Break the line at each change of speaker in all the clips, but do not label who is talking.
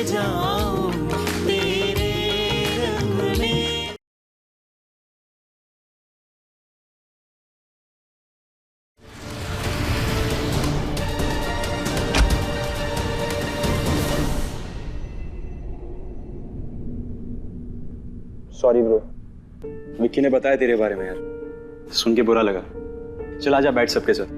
जाऊं तेरे रंग में।
सॉरी ब्रो, विक्की ने बताया तेरे बारे में यार, सुन के बुरा लगा। चल आजा बैठ सबके साथ।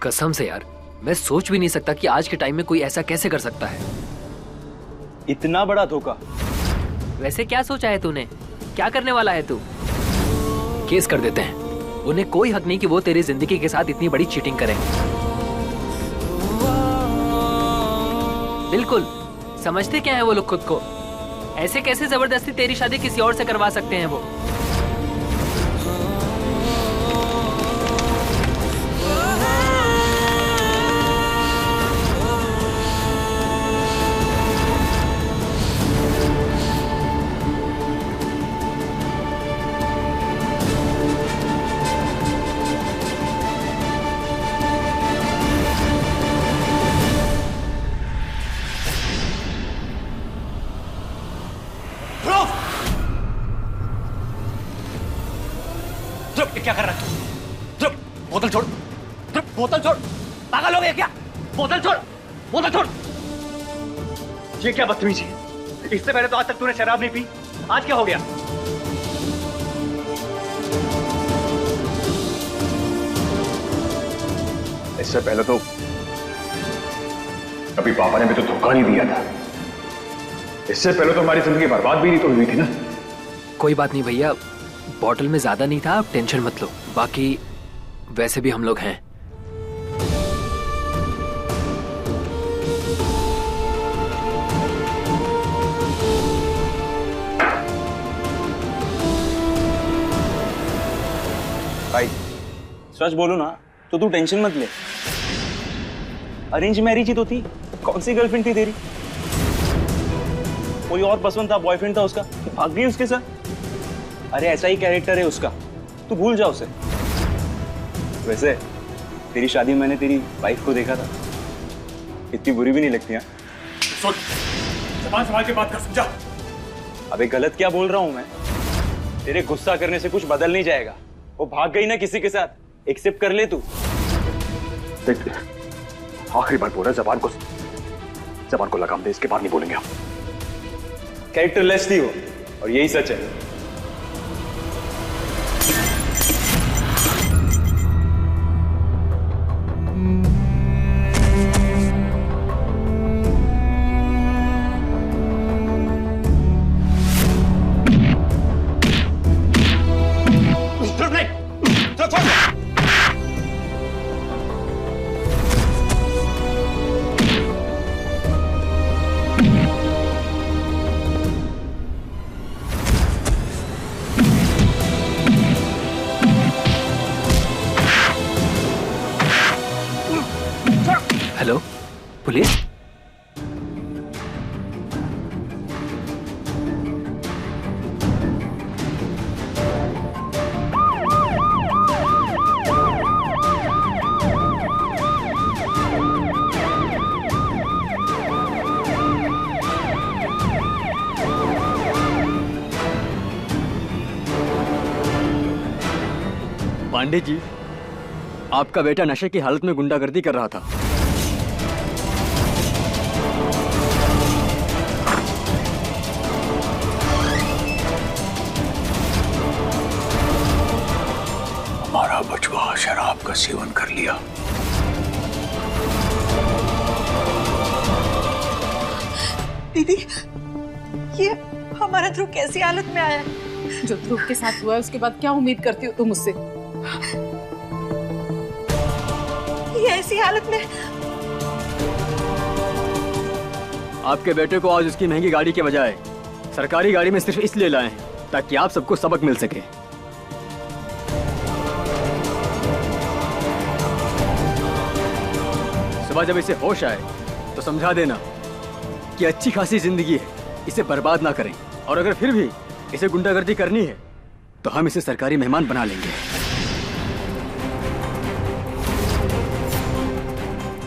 कसम से यार, मैं सोच भी नहीं सकता कि आज के टाइम में कोई ऐसा कैसे कर सकता है।
इतना बड़ा धोखा।
वैसे क्या सोचा है तूने? क्या करने वाला है तू? केस कर देते हैं। उन्हें कोई हक नहीं कि वो तेरी जिंदगी के साथ इतनी बड़ी चीटिंग करें। बिल्कुल, समझते क्या है वो लोग खुद को? ऐसे कैसे जबरदस्ती तेरी शादी किसी और से करवा सकते हैं वो?
क्या कर रहा है? ध्रुव, बोतल छोड़। ध्रुव, बोतल छोड़। पागल हो गया क्या? बोतल छोड़, बोतल छोड़। ये क्या बदतमीजी है? इससे पहले तो आज तक तूने शराब नहीं पी, आज क्या हो गया?
इससे पहले तो कभी पापा ने भी तो धोखा नहीं दिया था। इससे पहले तो हमारी जिंदगी बर्बाद भी नहीं तो हुई थी ना।
कोई बात नहीं भैया, बॉटल में ज्यादा नहीं था, आप टेंशन मत लो। बाकी वैसे भी हम लोग हैं।
भाई सच बोलो ना तो तू टेंशन मत ले। अरेंज मैरिज ही तो थी, कौन सी गर्लफ्रेंड थी तेरी? कोई और पसंद था, बॉयफ्रेंड था उसका, भाग गई उसके साथ। अरे ऐसा ही कैरेक्टर है उसका, तू भूल जा उसे। वैसे तेरी शादी में मैंने तेरी वाइफ को देखा था, इतनी बुरी भी नहीं लगती। हाँ
सुन, ज़बान संभाल के बात कर, समझा?
अबे गलत क्या बोल रहा हूं मैं? तेरे गुस्सा करने से कुछ बदल नहीं जाएगा। वो भाग गई ना किसी के साथ, एक्सेप्ट कर ले तू।
देख, आखिरी बार बोल रहा है, जबान को लगाम दे, इसके बाद नहीं बोलेंगे हम।
कैरेक्टरलेस थी वो, और यही सच है।
Hello, police?
पांडे जी, आपका बेटा नशे की हालत में गुंडागर्दी कर रहा था।
हमारा बचवा शराब का सेवन कर लिया।
दीदी, ये हमारा ध्रुव कैसी हालत में आया?
जो ध्रुव के साथ हुआ है उसके बाद क्या उम्मीद करती हो तुम मुझसे?
ये ऐसी हालत में?
आपके बेटे को आज उसकी महंगी गाड़ी के बजाय सरकारी गाड़ी में सिर्फ इसलिए लाए हैं ताकि आप सबको सबक मिल सके। सुबह जब इसे होश आए तो समझा देना कि अच्छी खासी जिंदगी है, इसे बर्बाद ना करें। और अगर फिर भी इसे गुंडागर्दी करनी है तो हम इसे सरकारी मेहमान बना लेंगे।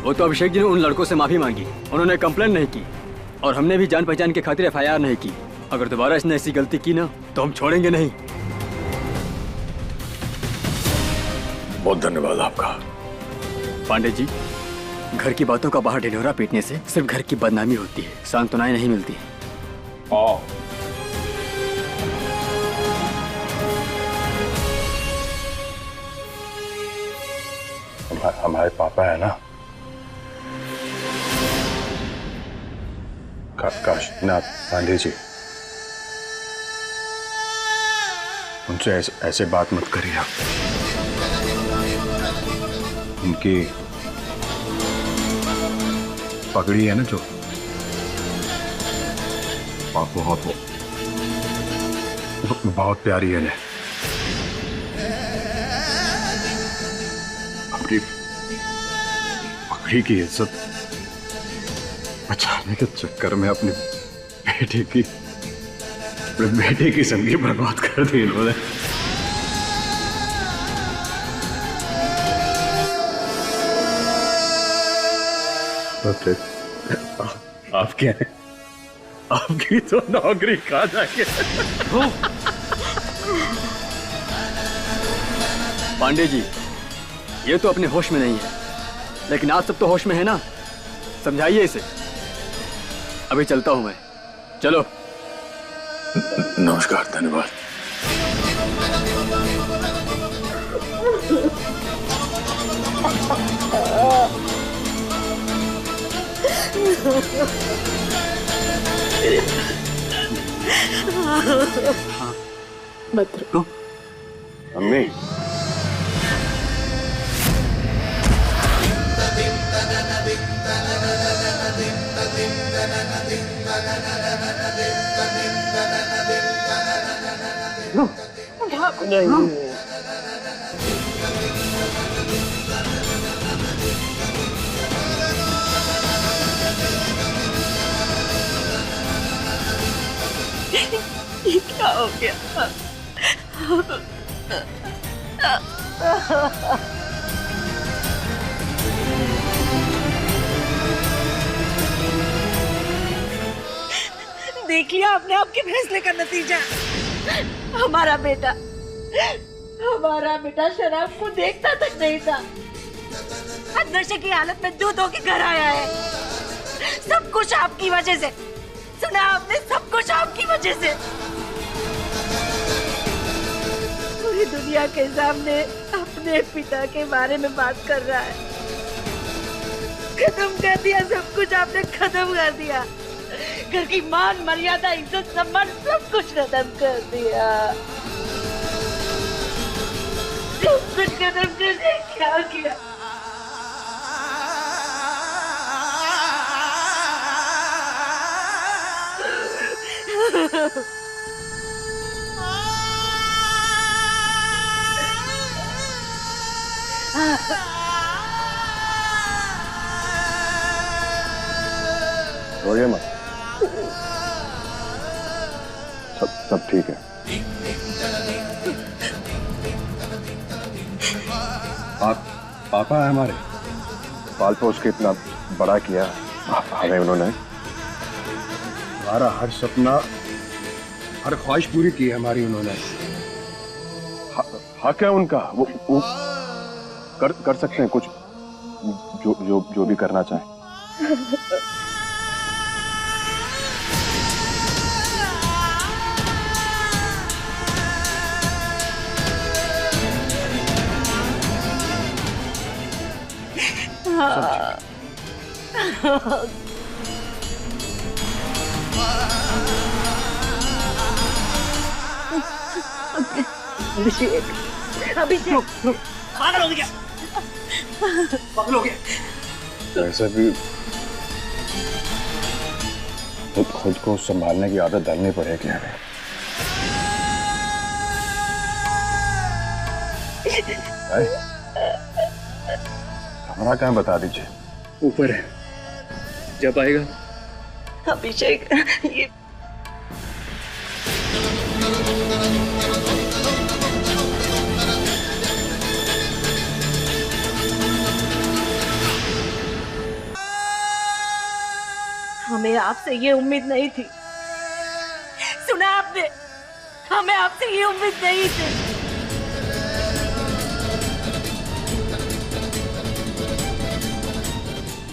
वो तो अभिषेक जी ने उन लड़कों से माफी मांगी, उन्होंने कंप्लेन नहीं की और हमने भी जान पहचान के खातिर FIR नहीं की। अगर दोबारा इसने ऐसी गलती की ना तो हम छोड़ेंगे नहीं।
बहुत धन्यवाद आपका।
पांडे जी, घर की बातों का बाहर ढिढोरा पीटने से सिर्फ घर की बदनामी होती है, सांत्वनाएं नहीं मिलती।
हमारे पापा है ना, काशीनाथ पांडे जी, उनसे ऐसे बात मत करिए आप। उनकी पगड़ी है ना जो, बहुत प्यारी है ना। अपनी पगड़ी की इज्जत बचाने के चक्कर में अपने बेटे की जिंदगी बर्बाद कर दी इन्होंने। आप क्या है? आपकी तो नौकरी खा जाएंगे।
पांडे जी, ये तो अपने होश में नहीं है, लेकिन आप सब तो होश में है ना, समझाइए इसे। अभी चलता हूं मैं, चलो।
नमस्कार, धन्यवाद।
मत रो।
अम्मी,
ये क्या हो गया? देख लिया आपने आपके फैसले का नतीजा। हमारा बेटा शराब को देखता तक नहीं था, आज नशे की हालत में दूध होके घर आया है। सब कुछ आपकी वजह से। सुना आपने, सब कुछ आपकी वजह से। पूरी दुनिया के सामने अपने पिता के बारे में बात कर रहा है। खत्म कर दिया सब कुछ, आपने खत्म कर दिया। घर की मान मर्यादा इज्जत सम्मान सब कुछ खत्म कर दिया। सब कुछ खत्म कर दिया। क्या किया?
रोइए मत, सब ठीक है। आप पापा है हमारे, पाल पोस के इतना बड़ा किया हमें उन्होंने। हमारा हर सपना, हर ख्वाहिश पूरी की है हमारी उन्होंने। हक है उनका, वो कर सकते हैं कुछ जो भी करना चाहे।
अभिषेक पागल हो गया, पागल हो गया।
वैसे भी खुद को संभालने की आदत डालनी पड़ेगी हमें। हमारा काम बता दीजिए।
ऊपर है, जब आएगा।
अभिषेक, हमें आपसे ये उम्मीद नहीं थी। सुना आपने, हमें आपसे ये उम्मीद नहीं थी।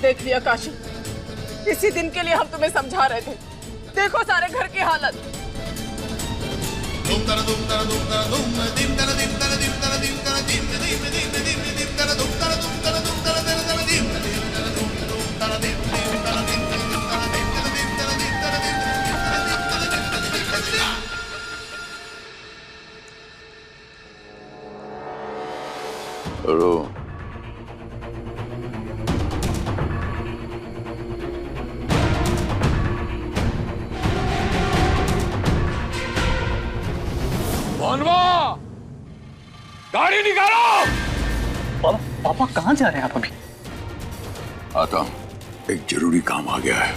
देख लिया काशी, इसी दिन के लिए हम तुम्हें समझा रहे थे। देखो सारे घर की हालत।
गाड़ी निकालो।
पापा कहाँ जा रहे हैं आप अभी?
आता हूँ, एक जरूरी काम आ गया है,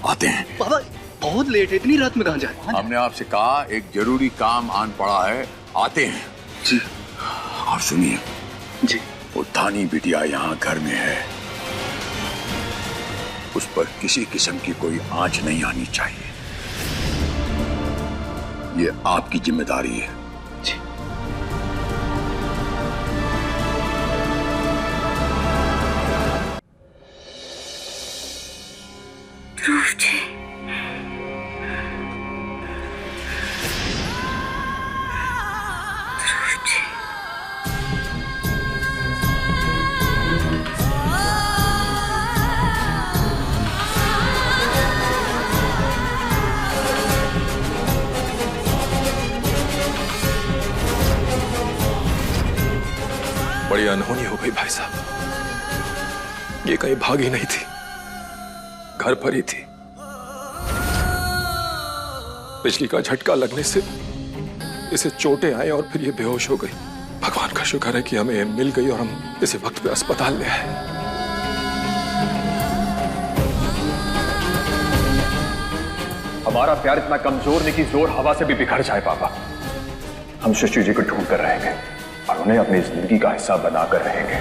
आते हैं।
पापा बहुत लेट है, इतनी रात में कहाँ जा रहे हैं?
हमने आपसे कहा एक जरूरी काम आन पड़ा है, आते हैं।
जी।
आप सुनिए
जी।
वो धानी बिटिया यहाँ घर में है, उस पर किसी किस्म की कोई आंच नहीं आनी चाहिए। ये आपकी जिम्मेदारी है।
जी।
बड़ी अनहोनी हो गई भाई साहब, ये कहीं भागी नहीं थी, घर पर ही थी। बिजली का झटका लगने से इसे चोटें आई और फिर ये बेहोश हो गई। भगवान का शुक्र है कि हमें मिल गई और हम इसे वक्त पे अस्पताल ले आए।
हमारा प्यार इतना कमजोर नहीं कि जोर हवा से भी बिखर जाए पापा। हम शशि जी को ढूंढ कर रहेंगे और उन्हें अपनी जिंदगी का हिस्सा बनाकर रहेंगे।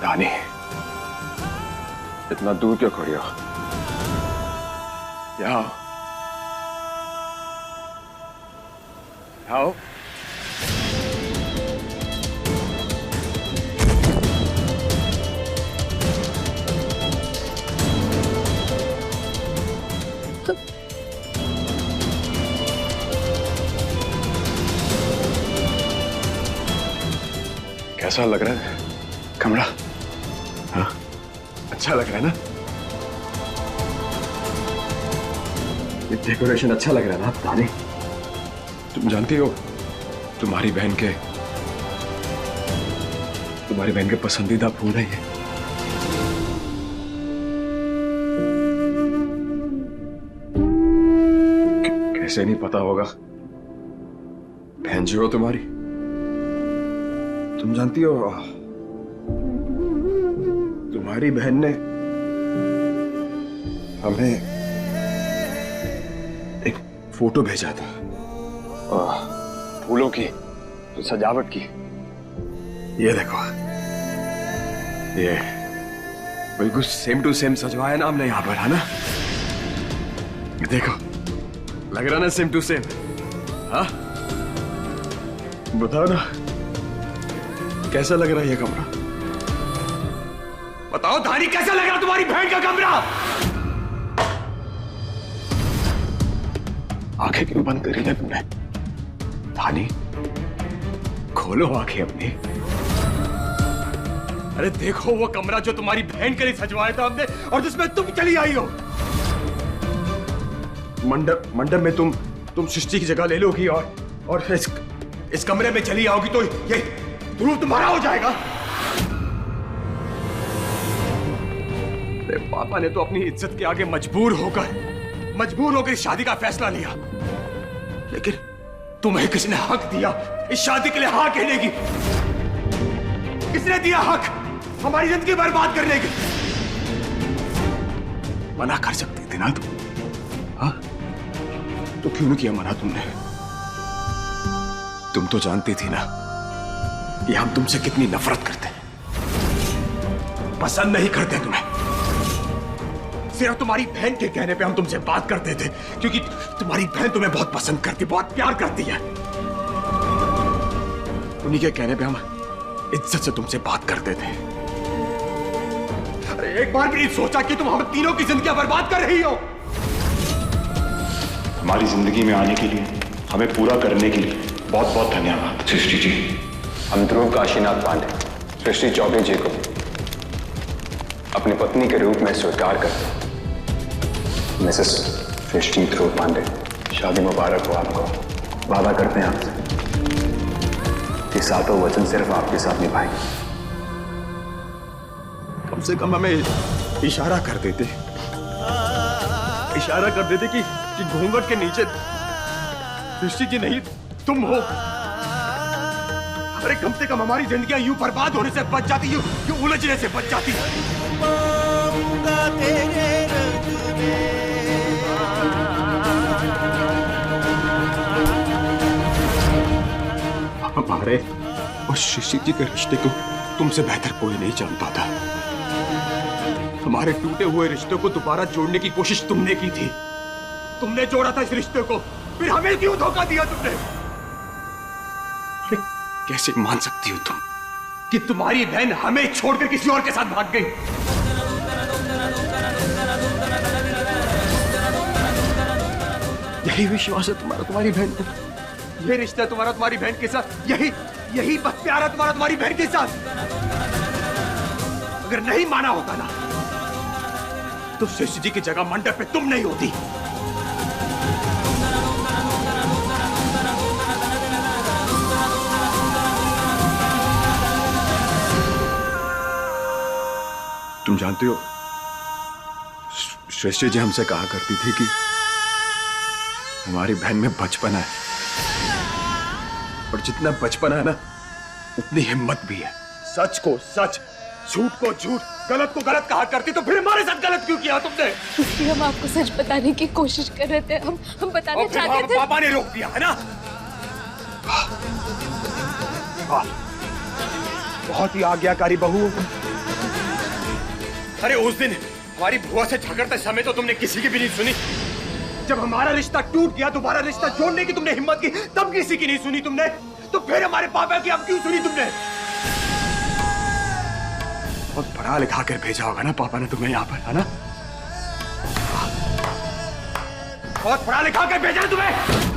धानी, इतना दूर क्यों खड़ी हो? यहाँ आओ। कैसा लग रहा है कमरा? हाँ, अच्छा लग रहा है ना? ये डेकोरेशन अच्छा लग रहा है ना धानी? तुम जानती हो तुम्हारी बहन के पसंदीदा फूल है ये। कैसे नहीं पता होगा? बहन जो हो तुम्हारी, तुम जानती हो तुम्हारी बहन ने हमें एक फोटो भेजा था फूलों की, सजावट की। ये देखो, ये बिल्कुल सेम टू सेम सजवाया ना हमने यहां पर, है ना? देखो, लग रहा ना सेम टू सेम? हाँ, बताओ ना कैसा लग रहा है ये कमरा? बताओ धानी, कैसा लग रहा तुम्हारी बहन का कमरा? आंखें क्यों बंद करी है तुमने धानी? खोलो आंखें अपनी। अरे देखो वो कमरा जो तुम्हारी बहन के लिए सजवाया था हमने और जिसमें तुम चली आई हो। मंडप में तुम सृष्टि की जगह ले लोगी और इस कमरे में चली आओगी तो ये रूप तुम्हारा हो जाएगा। अरे पापा ने तो अपनी इज्जत के आगे मजबूर होकर इस शादी का फैसला लिया, लेकिन तुम्हें किसने हक दिया इस शादी के लिए हाँ कहने की? किसने दिया हक हमारी जिंदगी बर्बाद करने की? मना कर सकती थी ना तुम, हाँ? तो क्यों नहीं किया मना तुमने? तुम तो जानती थी ना कि हम तुमसे कितनी नफरत करते हैं, पसंद नहीं करते तुम्हें। सिर्फ तुम्हारी बहन के कहने पे हम तुमसे बात करते थे, क्योंकि तुम्हारी बहन तुम्हें बहुत पसंद करती, बहुत प्यार करती है। उन्हीं के कहने पे हम इज्जत से तुमसे बात करते थे। अरे एक बार भी नहीं सोचा कि तुम हम तीनों की जिंदगी बर्बाद कर रही हो?
हमारी जिंदगी में आने के लिए, हमें पूरा करने के लिए बहुत बहुत धन्यवाद सृष्टि जी।
हम ध्रुव काशीनाथ पांडे सृष्टि चौबे जी को अपनी पत्नी के रूप में स्वीकार करते हैं। मिसेस सृष्टि ध्रुव पांडे, शादी मुबारक हो आपको। वादा करते हैं आपसे कि सातों वचन सिर्फ आपके साथ निभाएंगे।
कम से कम हमें इशारा कर देते कि घूंघट के नीचे सृष्टि जी नहीं तुम हो। अरे कम से कम हमारी जिंदगियां यूं बर्बाद होने से बच जाती, यूं उलझने से बच जाती। हमारे और सृष्टि जी के रिश्ते को तुमसे बेहतर कोई नहीं जानता था। हमारे टूटे हुए रिश्ते को दोबारा जोड़ने की कोशिश तुमने की थी। तुमने जोड़ा था इस रिश्ते को, फिर हमें क्यों धोखा दिया तुमने? कैसे मान सकती हो तुम कि तुम्हारी बहन हमें छोड़कर किसी और के साथ भाग गई? यही विश्वास है तुम्हारा तुम्हारी बहन पर, यही रिश्ता तुम्हारा तुम्हारी बहन के साथ, यही बस प्यार है तुम्हारा तुम्हारी बहन के साथ। अगर नहीं माना होता ना तो सृष्टि जी की जगह मंडप पे तुम नहीं होती। तुम जानते हो सृष्टि जी हमसे कहा करती थी कि हमारी बहन में बचपना है, और जितना बचपना है ना उतनी हिम्मत भी है। सच को सच, झूठ को झूठ, गलत को गलत कहा करती, तो फिर हमारे साथ गलत क्यों किया तुमने?
क्योंकि हम आपको सच बताने की कोशिश कर रहे थे, हम बताना चाहते थे।
पापा ने रोक दिया है ना। बहुत ही आज्ञाकारी बहू। अरे उस दिन हमारी बुआ से झगड़ते समय तो तुमने किसी की भी नहीं सुनी। जब हमारा रिश्ता टूट गया, दोबारा रिश्ता जोड़ने की तुमने हिम्मत की, तब किसी की नहीं सुनी तुमने। तो फिर हमारे पापा की अब क्यों सुनी तुमने? बहुत पढ़ा लिखा कर भेजा होगा ना पापा ने तुम्हें यहाँ पर, है ना? बहुत पढ़ा लिखा कर भेजा तुम्हें।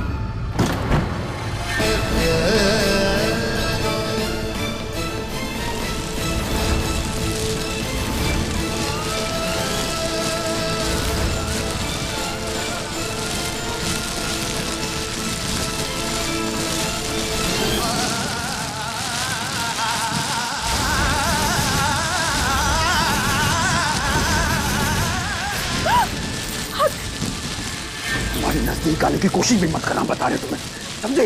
निकालने की कोशिश भी मत करना, बता रहे तुम्हें, समझे?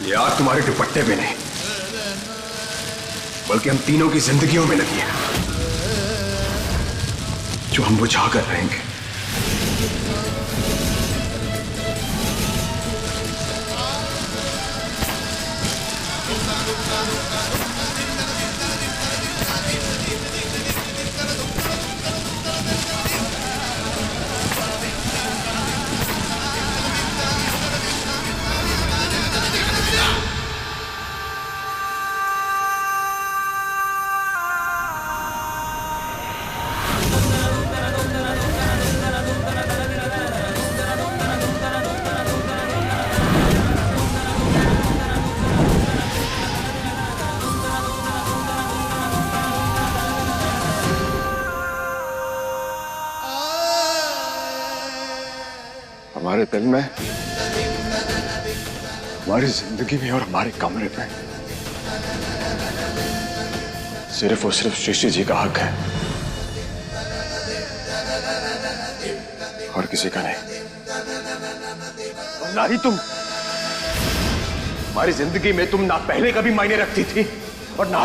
ये आग तुम्हारे दुपट्टे में नहीं, बल्कि हम तीनों की जिंदगियों में लगी है, जो हम बुझा कर रहेंगे।
हमारे दिल में, हमारी जिंदगी में और हमारे कमरे में सिर्फ और सिर्फ सृष्टि जी का हक है और किसी का नहीं। ना ही तुम, हमारी जिंदगी में तुम ना पहले कभी मायने रखती थी और ना,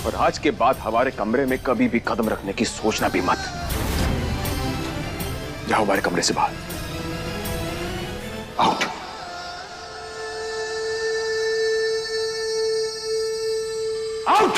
और आज के बाद हमारे कमरे में कभी भी कदम रखने की सोचना भी मत। जाओ हमारे कमरे से बाहर, आउट। आउट।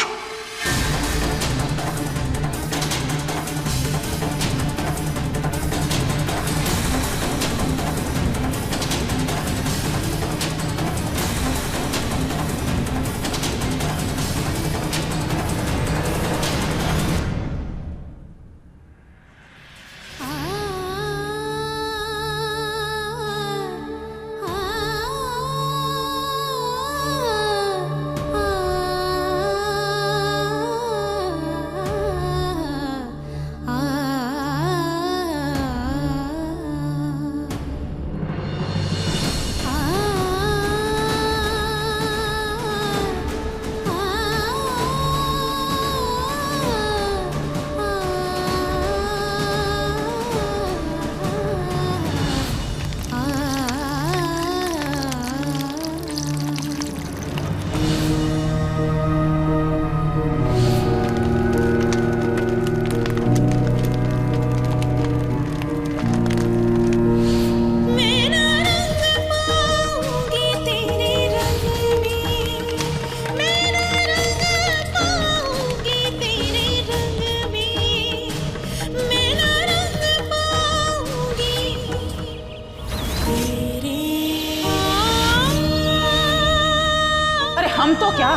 हम तो क्या,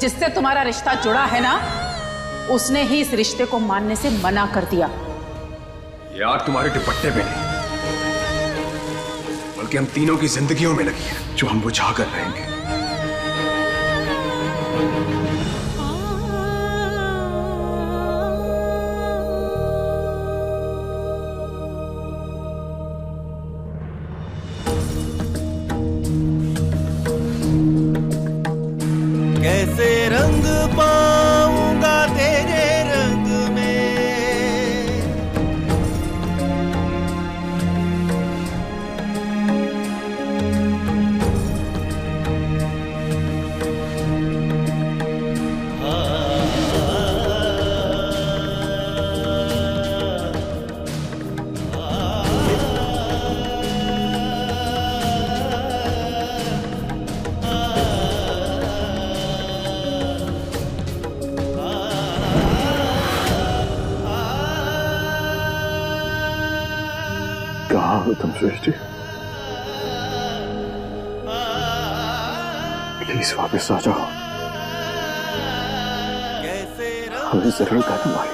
जिससे तुम्हारा रिश्ता जुड़ा है ना, उसने ही इस रिश्ते को मानने से मना कर दिया।
ये आग तुम्हारे दुपट्टे पे नहीं, बल्कि हम तीनों की जिंदगियों में लगी है, जो हम बुझा कर रहेंगे।
कैसे रंग पाऊंगा तेरे रंग में,
कहाँ हो तुम सृष्टि? प्लीज वापस आ जाओ, हमें जरूरत है तुम्हारी।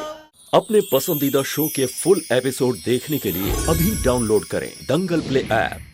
अपने पसंदीदा शो के फुल एपिसोड देखने के लिए अभी डाउनलोड करें दंगल प्ले ऐप।